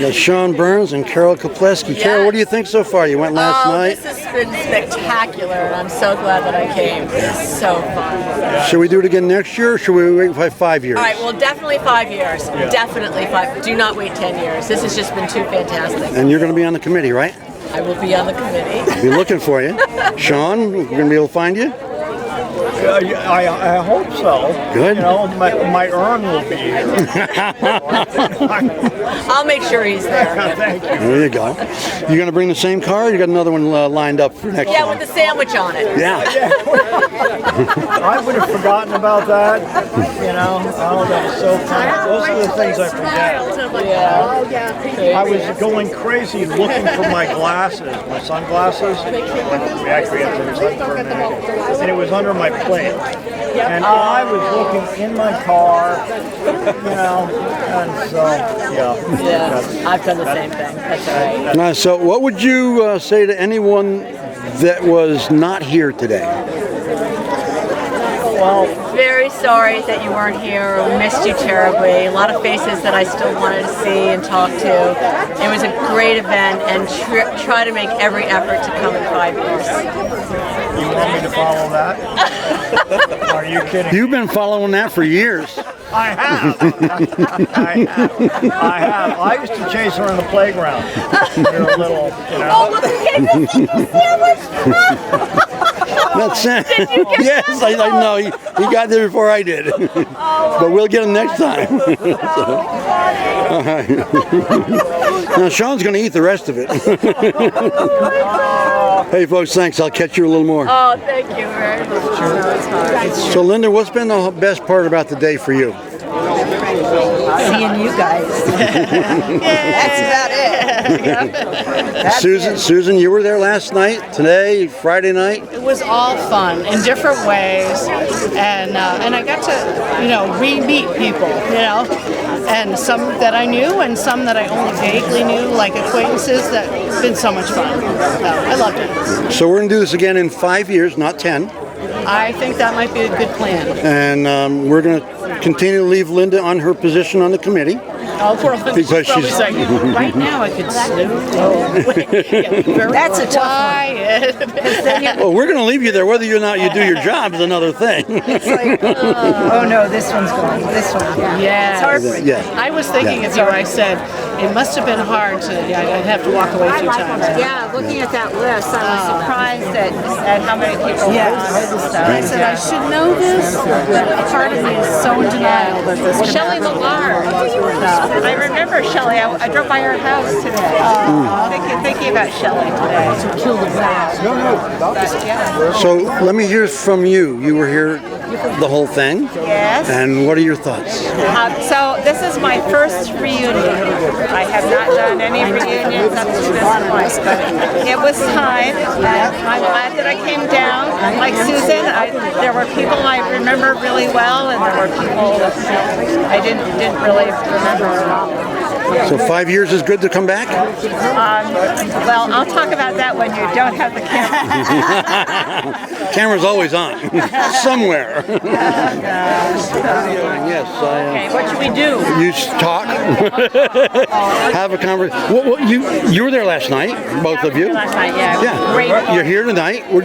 got Sean Burns and Carol Kopleski. Yes. Carol, what do you think so far? You went last night. This has been spectacular, and I'm so glad that I came. It's so fun. Should we do it again next year, or should we wait for 5 years? All right, well, definitely 5 years. Yeah. Definitely 5. Do not wait 10 years. This has just been too fantastic. And you're going to be on the committee, right? I will be on the committee. I'll be looking for you. Sean, we're going to be able to find you? I hope so. Good. You know, my urn will be here. I'll make sure he's there. Thank you. There you go. You going to bring the same car, or you got another one lined up for next Yeah, time? with the sandwich on it. Yeah. I would have forgotten about that. You know, oh, that was so funny. Those are the things I forget. Yeah. I was going crazy looking for my glasses, my sunglasses. We actually had to recycle for a minute. And it was under my plate. And I was looking in my car, you know, and so, Yeah, I've done the same thing. That's all right. So what would you say to anyone that was not here today? well, Very sorry that you weren't here. We missed you terribly. A lot of faces that I still wanted to see and talk to. It was a great event, and try to make every effort to come in 5 years. you want me to follow that? Are you kidding? You've been following that for years. I have. I have. I used to chase her in the playground. You're a little, you know. Oh, look at sandwich! That's it. Yes, I know. He got there before I did. But we'll get him next time. All right. Now, Sean's going to eat the rest of it. Hey, folks, thanks. I'll catch you a little more. Oh, thank you very much. It's hard. So, Linda, what's been the best part about the day for you? Seeing you guys. That's about it. Susan, you were there last night, today, Friday night? It was all fun in different ways, and I got to, re-meet people, and some that I knew and some that I only vaguely knew, like acquaintances. That's been so much fun. So, I loved it. So we're going to do this again in 5 years, not 10. I think that might be a good plan. And we're going to continue to leave Linda on her position on the committee. Oh, poor Linda. Because Probably she's- saying, right now I could snooze. That's a tough one. Well, we're going to leave you there. Whether or not you do your job is another thing. It's like, oh no, this one's going. This one. Yeah. It's heartbreaking. Yeah. I was thinking of you. I said, it must have been hard to, I'd have to walk away a few times. Yeah, looking at that list, I was surprised at how many people Yeah. I said, I should know this, but a part of me is so in denial that this could Shelley happen. Millar. I remember Shelley. I drove by her house today. Thinking about Shelley today. So let me hear from you. You were here the whole thing. Yes. And what are your thoughts? So this is my first reunion. I have not done any reunions up to this point, but it was time, and I'm glad that I came down. Like Susan, there were people I remember really well, and there were people that I didn't really remember at all. So 5 years is good to come back? Well, I'll talk about that when you don't have the camera. Camera's always on. Somewhere. Yes. Okay, what should we do? You talk. Have a conversation. Well, you were there last night, both of you. Last night, yeah. Yeah. Great. You're here tonight. Well,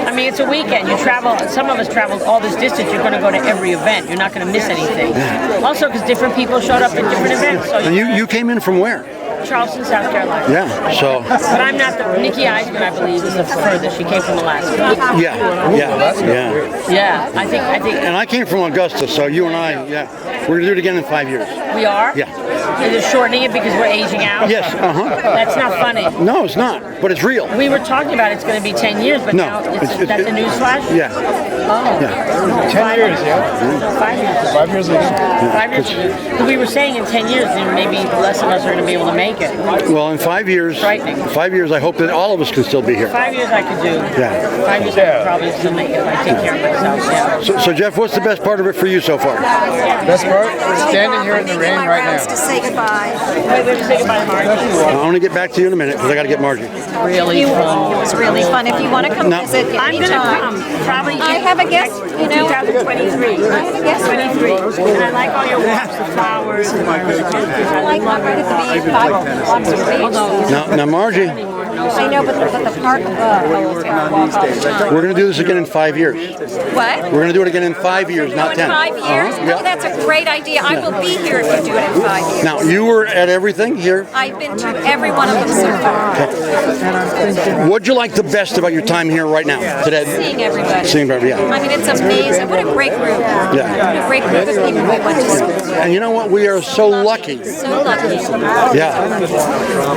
I mean, it's a weekend. You travel. Some of us traveled all this distance. You're going to go to every event. You're not going to miss anything. Also, because different people showed up at different events. So And you came in from where? Charleston, South Carolina. Yeah. So. But I'm not the Nikki Eisman, I believe, is the furthest. She came from Alaska. Yeah. Yeah, I think. And I came from Augusta, so you and I, we're gonna do it again in 5 years. We are. Yeah. Is it shortening it because we're aging out? Yes. That's not funny. No, it's not, but it's real. We were talking about it's going to be 10 years, but No, now it's- that's a newsflash? Yeah. Oh. Yeah. 10 years, yeah. 5 years. 5 years ago. 5 years ago. Because we were saying in 10 years, then maybe less of us are going to be able to make it. Well, in 5 years, Frightening. 5 years, I hope that all of us can still be here. 5 years I could do. Yeah. 5 years I could probably still make it if I take care of myself. Yeah. So Jeff, what's the best part of it for you so far? Best part? We're standing here in the rain right now. To say goodbye. Wait, we have to say goodbye to Margie. I want to get back to you in a minute because I got to get Margie. Really fun. It was really fun. If you want to come No. visit I'm going to anytime. come. Probably I have have a guess? You know, 2023. I have a guess. 23. And I like all your walks, the flowers. I like walking at the beach, walks at the beach. Now, Margie, I know, but the park. we're going to do this again in 5 years. What? We're going to do it again in 5 years, not In 10. 5 years? Yeah. Oh, that's a great idea. I will be here if you do it in 5 years. Now, you were at everything here. I've been to every one of them so far. What'd you like the best about your time here right now, today? Seeing everybody. Seeing everybody, yeah. I mean, it's amazing. What a great group. Yeah. What a great group of people we went to school with. And you know what? We are so lucky. So lucky. Yeah.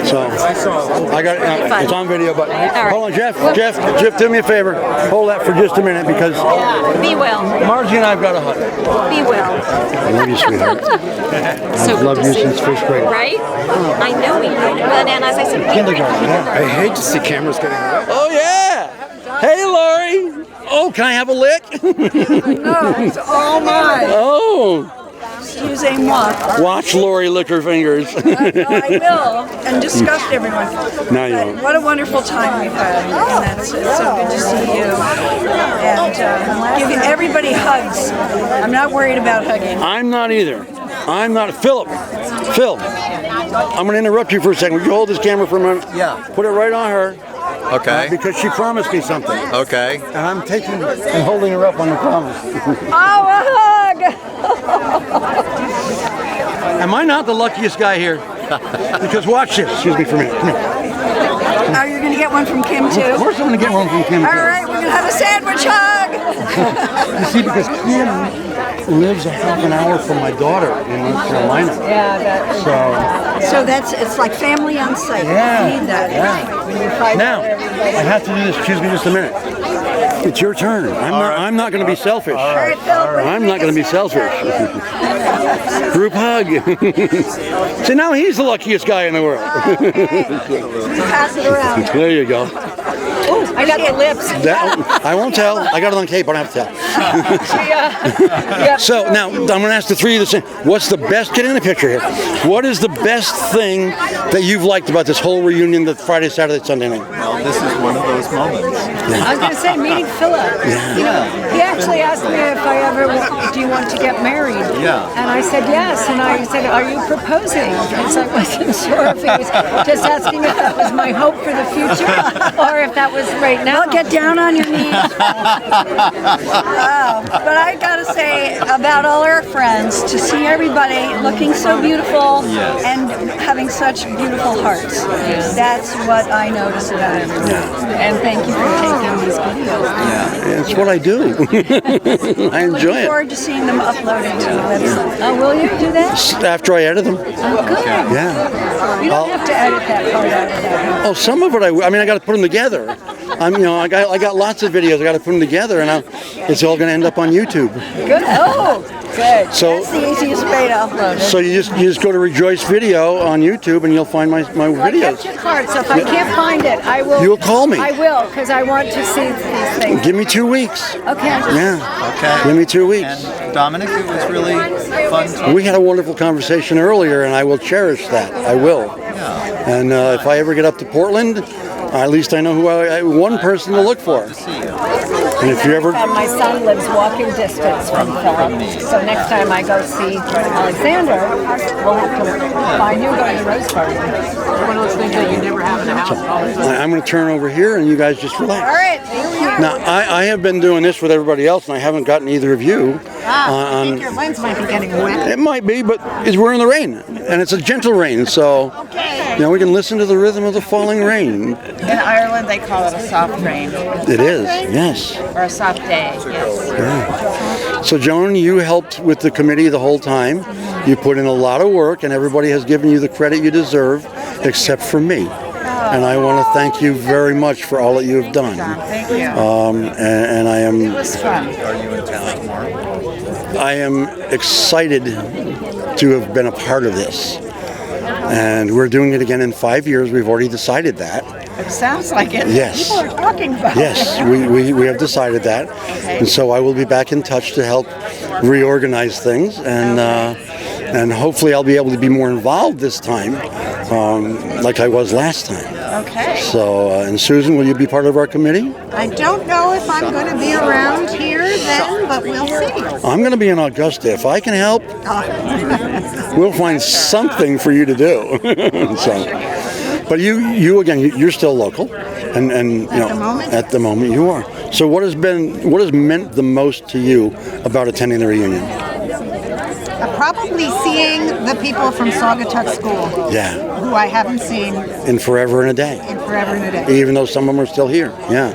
So, I got it's on video, but right. hold on, Jeff, do me a favor. Hold that for just a minute because Be well. Margie and I've got a hug. Be well. I love you, sweetheart. So I've loved you since first grade. Right? I know we know. And as I said, Kindergarten. I hate to see cameras getting wet. Oh yeah. Hey, Lori. Oh, can I have a lick? No, it's all mine. Oh. Excusez-moi. Watch Lori lick her fingers. I will. And disgust everyone. No, you But won't. what a wonderful time we've had. And it's so good to see you. And giving everybody hugs. I'm not worried about hugging. I'm not either. I'm not. Phil, I'm going to interrupt you for a second. Would you hold this camera for a minute? Yeah. Put it right on her. Okay. Because she promised me something. Okay. And I'm taking and holding her up on the promise. Oh, a hug! Am I not the luckiest guy here? Because watch this. Excuse me for a minute. Come here. Now you're going to get one from Kim, Of too? course I'm going to get one from Kim. All right, we're going to have a sandwich hug! You see, because Kim lives a half an hour from my daughter in North Carolina. So it's like family on site. Yeah. You need that. Now, I have to do this. Excuse me just a minute. It's your turn. I'm not going to be selfish. I'm not going to be selfish. Group hug. See, now he's the luckiest guy in the world. Pass it around. There you go. I got the lips. I won't tell. I got it on tape. I don't have to tell. So now I'm going to ask the three of the same. What's the best? Get in the picture here. What is the best thing that you've liked about this whole reunion? The Friday, Saturday, Sunday night. Well, this is one of those moments. I was going to say, meeting Philip. You know, he actually asked me if I ever, do you want to get married? Yeah. And I said yes. And I said, are you proposing? Because I wasn't sure if he was just asking if that was my hope for the future or if that was right now. Well, get down on your knees. But I gotta say about all our friends, to see everybody looking so beautiful and having such beautiful hearts. That's what I notice about everyone. And thank you for taking these videos. It's what I do. I enjoy Looking it. forward to seeing them uploaded to the website. Oh, will you do that? After I edit them. Oh, good. Yeah. You don't have to edit that part out of that. Oh, some of it I mean, I got to put them together. I got lots of videos. I got to put them together, and it's all going to end up on YouTube. Good. Oh, good. So, That's the easiest way to upload it. so you just go to Rejoice Video on YouTube, and you'll find my Well, I videos. kept your card, so if I can't find it, I will. You'll call me. I will, because I want to see these things. Give me 2 weeks. Okay. Yeah. Okay. Give me 2 weeks. And Dominic, it was really fun talking. We had a wonderful conversation earlier, and I will cherish that. I will. And if I ever get up to Portland, at least I know who one person to look for. And if you ever, And my son lives walking distance from Philip, so next time I go see Alexander, we'll have to find you, go to the Rose Garden. One of those things that you never have in the house. I'm going to turn over here, and you guys just relax. All right. Thank you. Now, I have been doing this with everybody else, and I haven't gotten either of you on. Your lens might be getting wet. It might be, but we're in the rain, and it's a gentle rain, so we can listen to the rhythm of the falling rain. In Ireland, they call it a soft rain It is, yes. or a soft day. Yes. So, Joan, you helped with the committee the whole time. You put in a lot of work, and everybody has given you the credit you deserve, except for me. And I want to thank you very much for all that you have done. Thank you. And I am. It was fun. Are you in town tomorrow? I am excited to have been a part of this. And we're doing it again in 5 years. We've already decided that. It sounds like it. Yes. People are talking about Yes, it. we have decided that. And so I will be back in touch to help reorganize things. And hopefully I'll be able to be more involved this time, like I was last time. Okay. So, and Susan, will you be part of our committee? I don't know if I'm going to be around here then, but we'll see. I'm going to be in Augusta. If I can help, we'll find something for you to do. So, but you again, you're still local, and at the moment you are. So, what has meant the most to you about attending the reunion? Probably seeing the people from Saugatuck School. Yeah. Who I haven't seen In forever and a day. Even Even though some of them are still here. Yeah.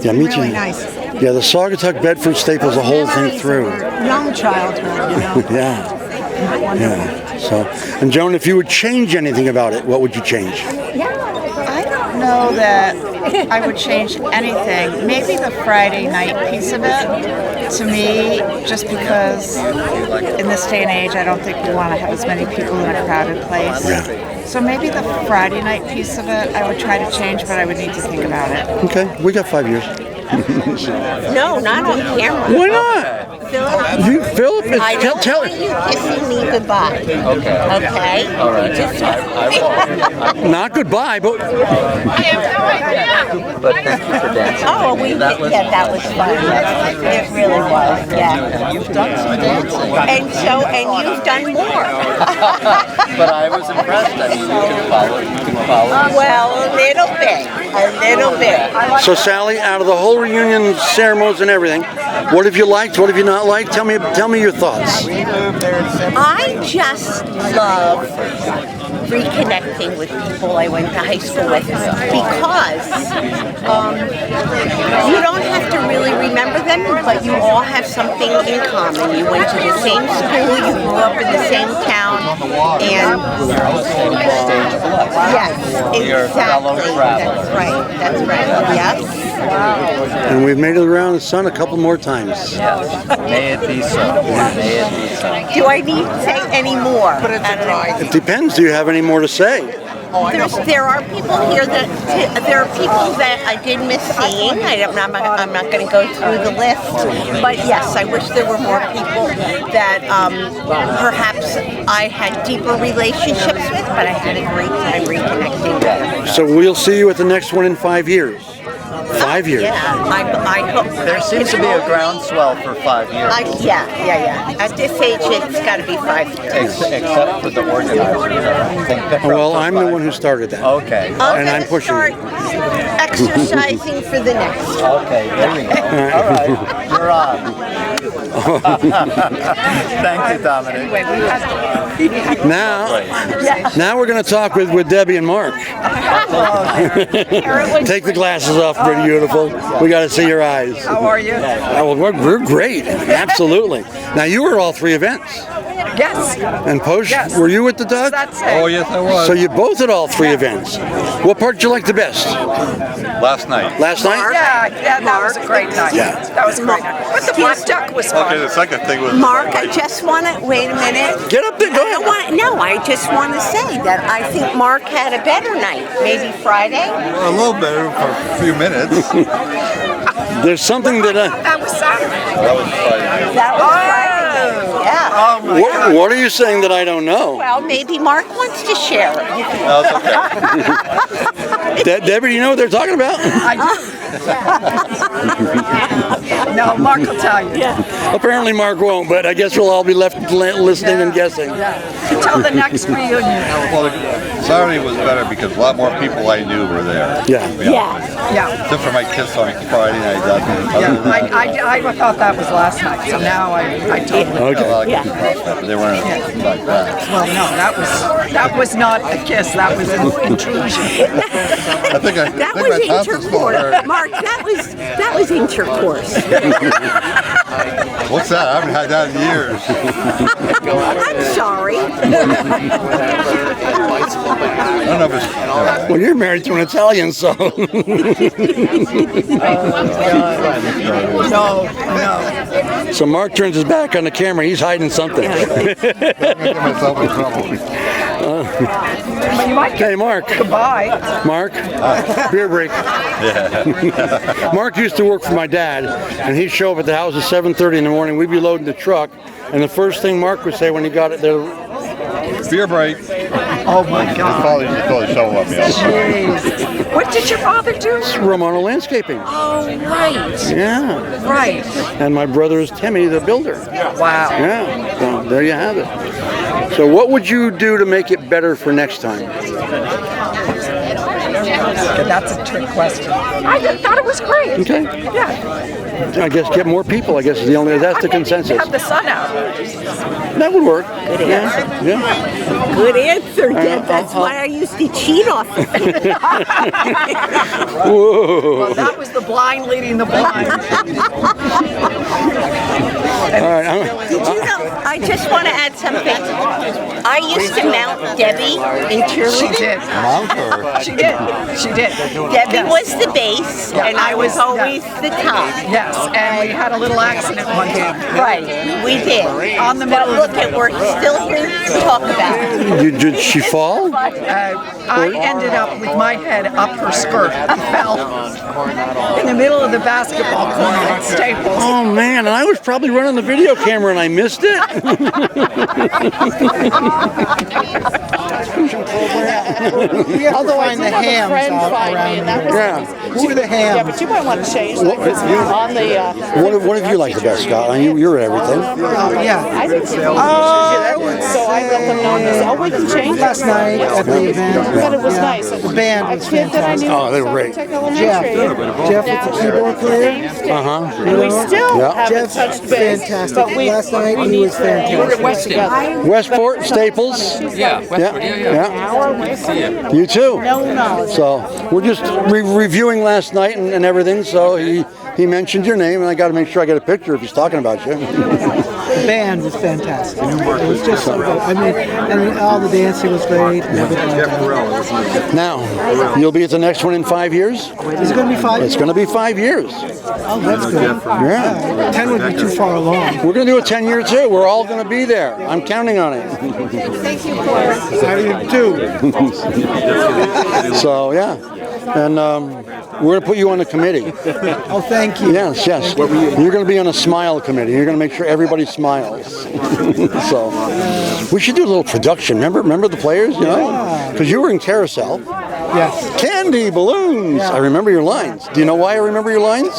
Yeah, me too. really nice. Yeah, the Saugatuck Bedford staples the whole thing through. Young childhood, Yeah. Yeah. So, and Joan, if you would change anything about it, what would you change? I don't know that I would change anything. Maybe the Friday night piece of it. To me, just because in this day and age, I don't think we want to have as many people in a crowded place. Yeah. So maybe the Friday night piece of it, I would try to change, but I would need to think about it. Okay, we got 5 years. No, not on camera. Why not? Philip, tell you kissing me goodbye. Okay? All right. I will. not goodbye, but But thank you for dancing. Oh, that was fun. It really was. Yeah. And you've done some dancing. And you've done more. But I was impressed. I mean, you can follow. Well, a little bit. so Sally, out of the whole reunion ceremonies and everything, what have you liked? What have you not liked? Tell me your thoughts. I just love reconnecting with people I went to high school with because you don't have to really remember them, but you all have something in common. You went to the same school, you grew up in the same town, and yes, exactly. That's right. Yes. And we've made it around the sun a couple more times. May it be so. May it be so. Do I need to say any more? It depends. Do you have any more to say? There are people here that I did miss seeing. I'm not going to go through the list, but yes, I wish there were more people that perhaps I had deeper relationships with, but I had a great time reconnecting with. So we'll see you at the next one in 5 years. 5 years. Yeah, I hope. There seems to be a groundswell for 5 years. Yeah. At this age, it's got to be 5 years. Except for the organizers. Well, I'm the one who started that. Okay. And I'm pushing start exercising for the next. Okay, there we go. All right, you're on. Thank you, Dominic. Now we're going to talk with Debbie and Mark. Take the glasses off, pretty beautiful. We got to see your eyes. How are you? Oh, well, we're great. Absolutely. Now, you were at all 3 events. Yes. And Posh, were you at the Doug? Oh, yes, I was. So you both at all 3 events. What part did you like the best? Last night. Last night? Yeah, that was a great night. Yeah. That was a great night. But the black duck was fun. Okay, the second thing was... Mark, I just want to wait a minute. Get up there, go ahead. I just want to say that I think Mark had a better night. Maybe Friday. A little better for a few minutes. There's something that... That was Saturday. That was Friday. That was Friday. Yeah. Oh my God. What are you saying that I don't know? Well, maybe Mark wants to share it. No, it's okay. Debbie, do you know what they're talking about? I do. No, Mark will tell you. Apparently Mark won't, but I guess we'll all be left listening and guessing. Until the next reunion. Well, Saturday was better because a lot more people I knew were there. Yeah. Except for my kiss on Friday night. I thought that was last night, so now I totally. Okay. But they weren't like that. Well, no, that was not a kiss. That was an intrusion. I think That my was tonsils still hurt. intercourse. Mark, that was intercourse. What's that? I haven't had that in years. I'm sorry. I don't know if it's... Well, you're married to an Italian, so... No. So Mark turns his back on the camera. He's hiding something. Making myself in trouble. But you might Hey, Mark. goodbye. Mark, beer break. Mark used to work for my dad, and he'd show up at the house at 7:30 in the morning. We'd be loading the truck, and the first thing Mark would say when he got it there, Beer break. Oh my God. Father used to throw the shovel at me all the time. Jeez. What did your father do? Romano Landscaping. Oh, right. Yeah. Right. And my brother is Timmy, the builder. Wow. Yeah. So there you have it. So what would you do to make it better for next time? That's a trick question. I thought it was great. Okay. Yeah. I guess get more people. I guess is that's the consensus. Have the sun out. That would work. Good answer. Yeah. Good answer, Dad. That's why I used to cheat off of it. Whoa. Well, that was the blind leading the blind. All right. Did you know? I just want to add something. I used to mount Debbie in cheerleading. She did. Mount her. She did. She did. Debbie was the base, and I was always the top. Yes, and we had a little accident one time. Right, we did. On the But middle look, at we're still here to talk about it. Did she fall? I ended up with my head up her skirt. I fell in the middle of the basketball court at Staples. Oh man, and I was probably running the video camera and I missed it. Although I did have a friend find me, and that was Yeah. Who are the hams? Yeah, but you might want to change that because on the. What have you liked the best, Scott? I mean, you're at everything. I think so. So I let them know this. Oh, we can change Last night at the event. But it was nice. The band was A kid that I knew Oh, they were from great. Tech Elementary. Jeff with the keyboard player. And we still Yeah. haven't Jeff's touched base. fantastic. But we, Last night we he need was to fantastic. work together. Westport, Staples. Yeah, Westford, yeah. You too. No knowledge. So we're just reviewing last night and everything. So he mentioned your name, and I got to make sure I get a picture if he's talking about you. The band was fantastic. It was just so good. I mean, and all the dancing was great. And everything. Now, you'll be at the next one in 5 years? Is it going to be 5 It's years? going to be 5 years. Oh, that's good. Yeah. 10 would be too far along. We're going to do a 10-year too. We're all going to be there. I'm counting on it. How do you do? So, yeah. And we're going to put you on the committee. Oh, thank you. Yes, yes. You're going to be on a smile committee. You're going to make sure everybody smiles. So we should do a little production. Remember the players, you know? Because you were in Carousel. Yes. Candy, balloons. I remember your lines. Do you know why I remember your lines?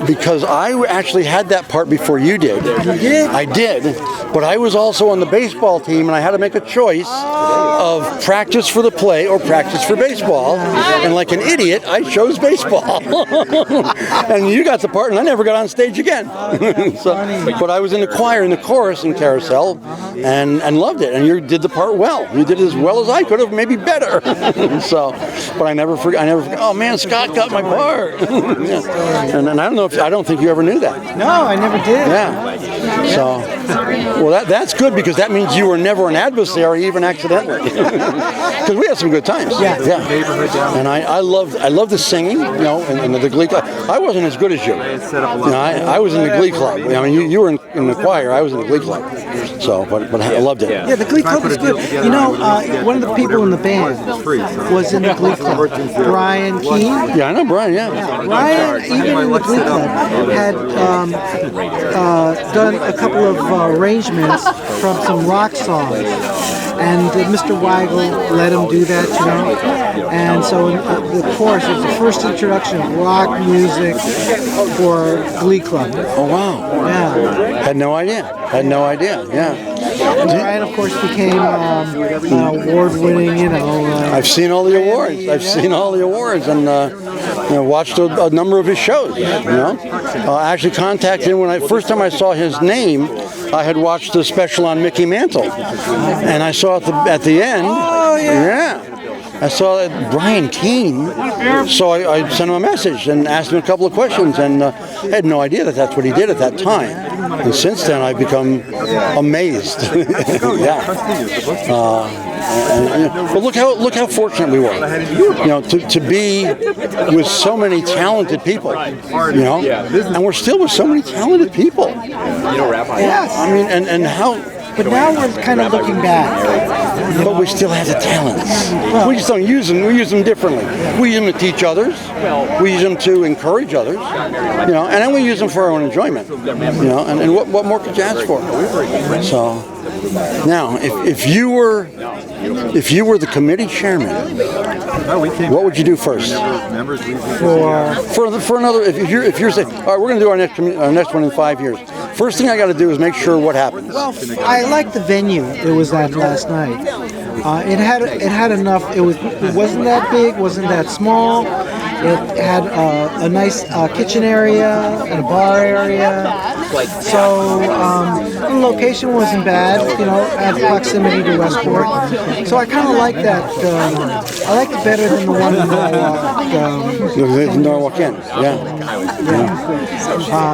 Because I actually had that part before you did. You did? I did. But I was also on the baseball team, and I had to make a choice of practice for the play or practice for baseball. And like an idiot, I chose baseball. And you got the part, and I never got on stage again. But I was in the choir, in the chorus in Carousel, and loved it. And you did the part well. You did it as well as I could have, maybe better. So, but I never forgot. Oh man, Scott got my part. Yeah. And I don't think you ever knew that. No, I never did. Yeah. So, well, that's good because that means you were never an adversary, even accidentally. Because we had some good times. Yeah. Yeah. And I loved the singing, you know, and the Glee Club. I wasn't as good as you. You know, I was in the Glee Club. I mean, you were in the choir. I was in the Glee Club. So, but I loved it. Yeah, the Glee Club was good. You know, one of the people in the band was in the Glee Club. Brian Keane. Yeah, I know Brian, yeah. Brian, even in the Glee Club, had done a couple of arrangements from some rock songs. And Mr. Weigel let him do that, you know. And so the chorus was the first introduction of rock music for Glee Club. Oh, wow. Yeah. Had no idea. Yeah. And Brian, of course, became award-winning, you know. I've seen all the awards. I've seen all the awards and watched a number of his shows. You know, I actually contacted him when first time I saw his name. I had watched the special on Mickey Mantle, and I saw at the end. Oh yeah. I saw that Brian Keane, so I sent him a message and asked him a couple of questions, and I had no idea that that's what he did at that time. And since then, I've become amazed. Yeah. But look how fortunate we were. You know, to be with so many talented people. You know, and we're still with so many talented people. Yes. I mean, and how. But now we're kind of looking back. but we still have the talents. We just don't use them. We use them differently. We use them to teach others. We use them to encourage others. And then we use them for our own enjoyment. And what more could you ask for? So now, if you were the committee chairman, what would you do first? For another, if you're saying, all right, we're going to do our next one in 5 years. First thing I got to do is make sure what happens. Well, I like the venue it was at last night. It had enough. It wasn't that big, wasn't that small. It had a nice kitchen area and a bar area. So the location wasn't bad, at proximity to Westport. So I kind of like that. I liked it better than the one in Norwalk End. Yeah.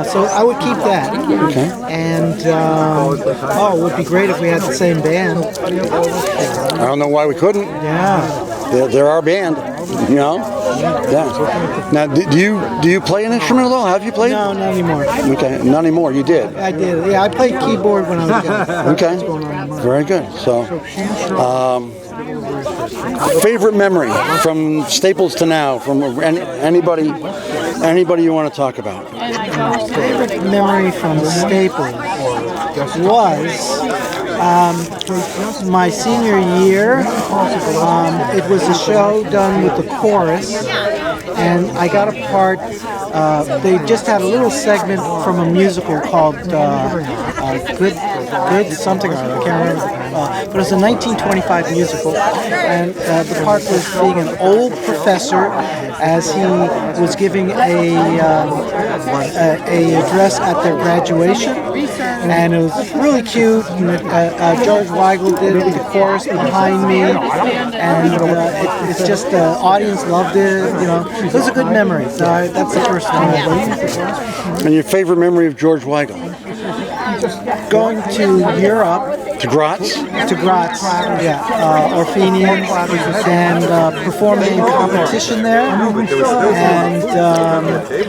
So I would keep that. Okay. And it would be great if we had the same band. I don't know why we couldn't. Yeah. They're our band. Yeah. Now, do you play an instrument at all? Have you played? No, not anymore. Okay, not anymore. You did. I did. Yeah, I played keyboard when I was young. Okay. Very good. So, favorite memory from Staples to now, from anybody you want to talk about? Favorite memory from Staples was my senior year. It was a show done with the chorus, and I got a part. They just had a little segment from a musical called Good something or other. I can't remember. But it was a 1925 musical, and the part was being an old professor as he was giving a address at their graduation, and it was really cute. George Weigel did the chorus behind me, and it's just the audience loved it. It was a good memory. So that's the first thing. And your favorite memory of George Weigel? Going to Europe. To Graz? To Graz, yeah. Orphenians, and performing in competition there. And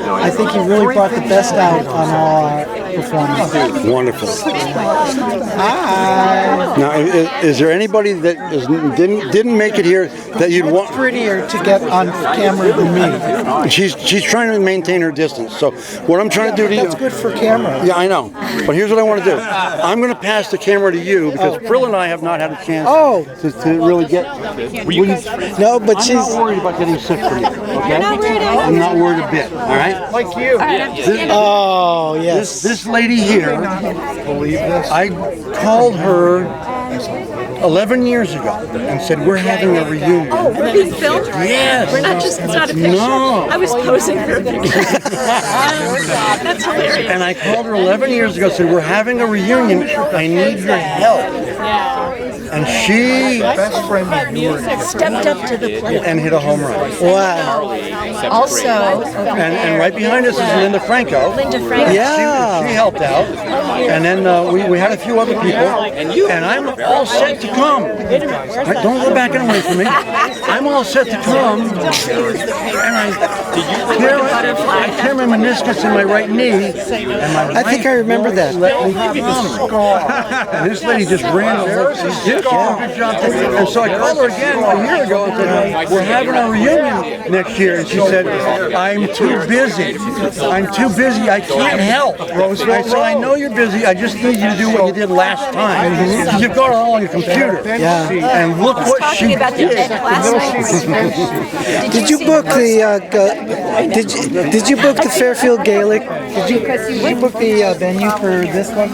I think he really brought the best out on all our performances. Wonderful. Hi. Now, is there anybody that didn't make it here that you'd want? Prettier to get on camera than me. She's trying to maintain her distance. So what I'm trying to do to you. That's good for camera. Yeah, I know. But here's what I want to do. I'm going to pass the camera to you because Frill and I have not had a chance to really get. No, but I'm not worried about getting sick for you. Okay? I'm not worried a bit. All right. Like you. Yes. This lady here. Believe this? I called her 11 years ago and said we're having a reunion. Oh, we're being filmed? Yes. We're not just, it's not a picture. No. I was posing for a picture. That's hilarious. And I called her 11 years ago and said we're having a reunion. I need your help. And she stepped up to the plate and hit a home run. Wow. Also, and right behind us is Linda Franco. Yeah. She helped out. And then we had a few other people. And I'm all set to come. Right, don't go back and away from me. I'm all set to come. And I tear my meniscus in my right knee. And my I think I remember that. And this lady just ran over. Good job. And so I called her again a year ago and said, we're having a reunion next year. And she said, I'm too busy. I'm too busy. I can't help. I said, I know you're busy. I just need you to do what you did last time. You've got it all on your computer. Yeah. And look what she did. Did you book the Did you book the Fairfield Gaelic? Did you book the venue for this one?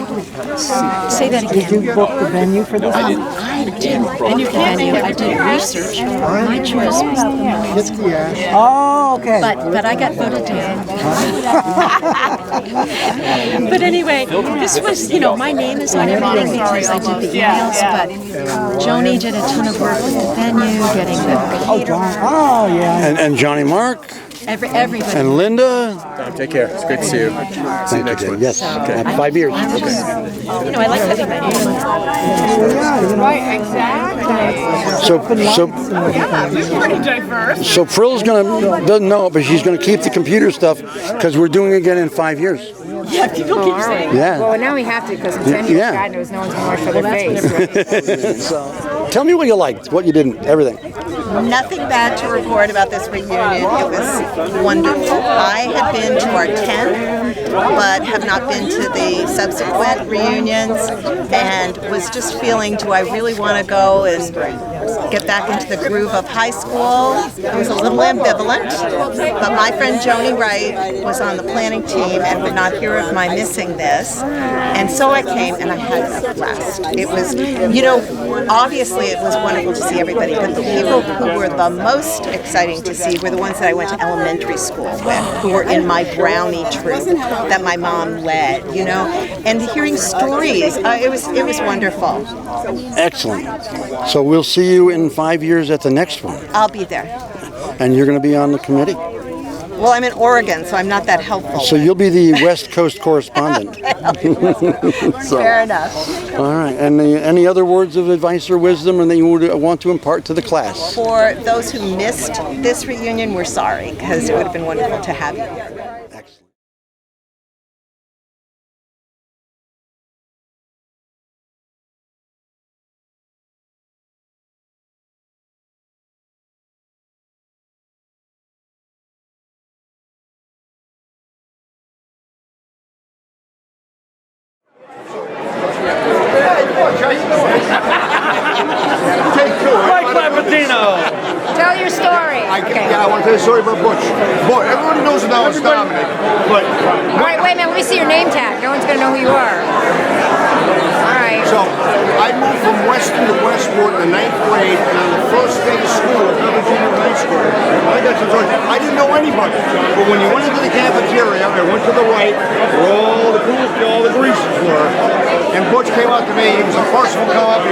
Say that again. Did you book the venue for this one? I didn't book the venue. I did research. My choice was the venue. Oh, okay. But I got voted down. But anyway, this was, my name is on everything because I did the emails, but Joni did a ton of work with the venue, getting the caterer. Oh, yeah. And Johnny Mark. Everybody. And Linda. Take care. It's great to see you. See you next week. Yes. Okay. 5 years. I like having my name on. Right, exactly. So Frill's doesn't know it, but she's gonna keep the computer stuff because we're doing it again in 5 years. Yeah, people keep saying. Yeah. Well, now we have to because in 10 years, God knows no one's going to wash their face. So Tell me what you liked, what you didn't, everything. Nothing bad to report about this reunion. It was wonderful. I had been to our 10th, but have not been to the subsequent reunions, and was just feeling, do I really want to go and get back into the groove of high school? I was a little ambivalent, but my friend Joni Wright was on the planning team and would not hear of my missing this, and so I came and I had a blast. It was, you know, obviously it was wonderful to see everybody, but the people who were the most exciting to see were the ones that I went to elementary school with, who were in my brownie troupe that my mom led, you know, and hearing stories, it was wonderful. Excellent. So we'll see you in 5 years at the next one. I'll be there. And you're going to be on the committee? Well, I'm in Oregon, so I'm not that helpful. So you'll be the West Coast correspondent. So, fair enough. All right. And any other words of advice or wisdom that you would want to impart to the class? For those who missed this reunion, we're sorry, because it would have been wonderful to have you here. Mike Lapatino. Tell your story. Yeah, I want to tell you a story about Butch. Boy, everybody knows that I was Dominic, but... All right, wait a minute. Let me see your name tag. No one's going to know who you are. All right. So, I moved from Weston to Westport in the 9th grade, and on the first day of school at River Junior High School, I didn't know anybody. But when you went into the cafeteria, I went to the right, where all the greases were, and Butch came out to me. He was the first one to come up. He